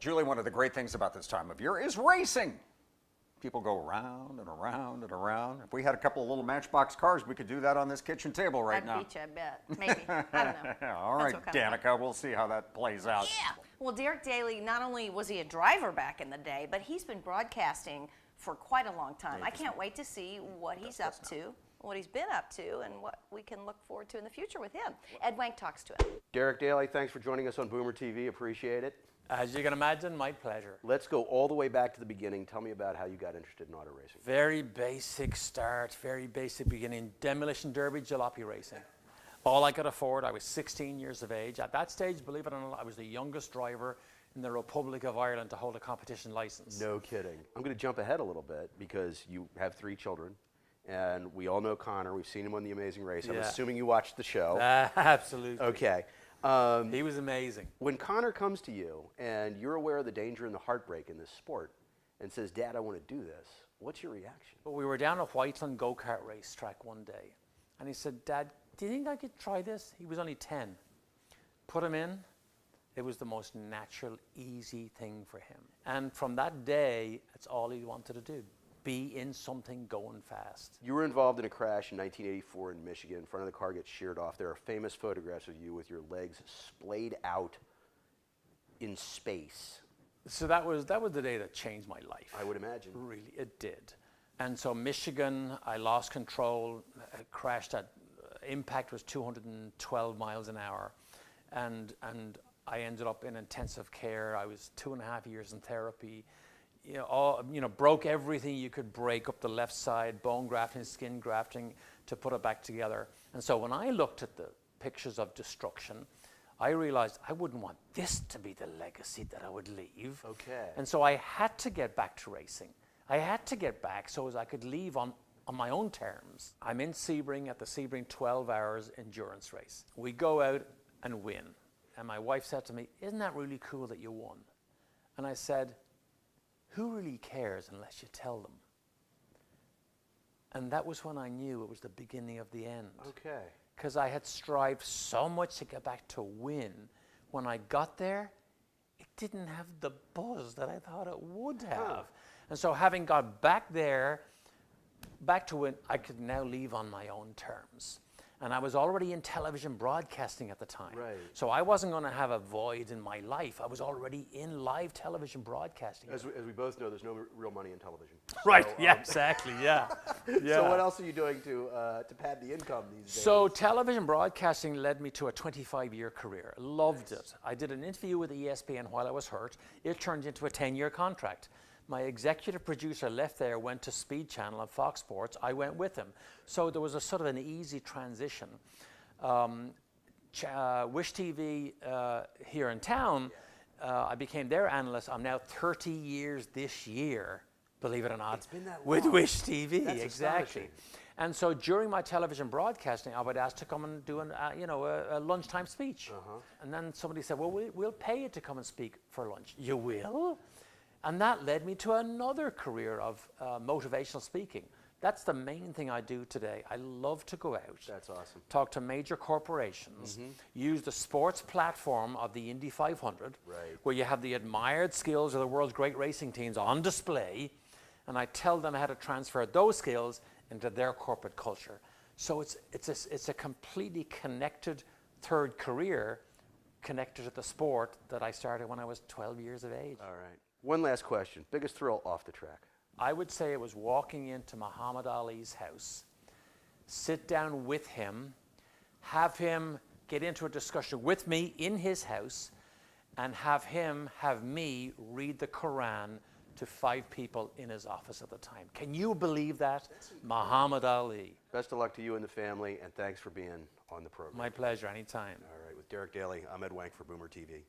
Julie, one of the great things about this time of year is racing. People go around and around and around. If we had a couple of little Matchbox cars, we could do that on this kitchen table right now. I'd beat you, I bet. Maybe. I don't know. All right, Danica, we'll see how that plays out. Yeah. Well, Derek Daly, not only was he a driver back in the day, but he's been broadcasting for quite a long time. I can't wait to see what he's up to, what he's been up to, and what we can look forward to in the future with him. Ed Wank talks to him. Derek Daly, thanks for joining us on Boomer TV. Appreciate it. As you can imagine, my pleasure. Let's go all the way back to the beginning. Tell me about how you got interested in auto racing. Very basic start, very basic beginning. Demolition derby, jalopy racing. All I could afford, I was 16 years of age. At that stage, believe it or not, I was the youngest driver in the Republic of Ireland to hold a competition license. No kidding. I'm going to jump ahead a little bit because you have 3 children. And we all know Connor. We've seen him on The Amazing Race. I'm assuming you watched the show. Absolutely. Okay. He was amazing. When Connor comes to you and you're aware of the danger and the heartbreak in this sport and says, Dad, I want to do this, what's your reaction? Well, we were down at Whiteland go-kart racetrack one day. And he said, Dad, do you think I could try this? He was only 10. Put him in. It was the most natural, easy thing for him. And from that day, that's all he wanted to do. Be in something going fast. You were involved in a crash in 1984 in Michigan. Front of the car gets sheared off. There are famous photographs of you with your legs splayed out in space. So that was the day that changed my life. I would imagine. Really, it did. And so Michigan, I lost control, crashed at, impact was 212 miles an hour. And I ended up in intensive care. I was 2.5 years in therapy. Broke everything you could break up the left side, bone grafting, skin grafting, to put it back together. And so when I looked at the pictures of destruction, I realized I wouldn't want this to be the legacy that I would leave. Okay. And so I had to get back to racing. I had to get back so as I could leave on my own terms. I'm in Sebring at the Sebring 12 hours endurance race. We go out and win. And my wife said to me, isn't that really cool that you won? And I said, who really cares unless you tell them? And that was when I knew it was the beginning of the end. Okay. Because I had strived so much to get back to win. When I got there, it didn't have the buzz that I thought it would have. And so having got back there, back to win, I could now leave on my own terms. And I was already in television broadcasting at the time. Right. So I wasn't going to have a void in my life. I was already in live television broadcasting. As we both know, there's no real money in television. Right, So, yeah, exactly, yeah. So what else are you doing to pad the income these days? So television broadcasting led me to a 25-year career. Loved it. I did an interview with ESPN while I was hurt. It turned into a 10-year contract. My executive producer left there, went to Speed Channel and Fox Sports. I went with him. So there was a sort of an easy transition. Wish TV here in town, I became their analyst. I'm now 30 years this year, believe it or not, It's been that long. with Wish TV. That's exactly. astonishing. And so during my television broadcasting, I would ask to come and do a lunchtime speech. And then somebody said, well, we'll pay you to come and speak for lunch. You will? And that led me to another career of motivational speaking. That's the main thing I do today. I love to go out. That's awesome. Talk to major corporations, use the sports platform of the Indy 500, where you have the admired skills of the world's great racing teams on display, and I tell them how to transfer those skills into their corporate culture. So it's a completely connected third career connected to the sport that I started when I was 12 years of age. All right. One last question. Biggest thrill off the track? I would say it was walking into Muhammad Ali's house, sit down with him, have him get into a discussion with me in his house, and have me read the Quran to 5 people in his office at the time. Can you believe that? Muhammad Ali. Best of luck to you and the family, and thanks for being on the program. My pleasure, anytime. All right, with Derek Daly, I'm Ed Wank for Boomer TV.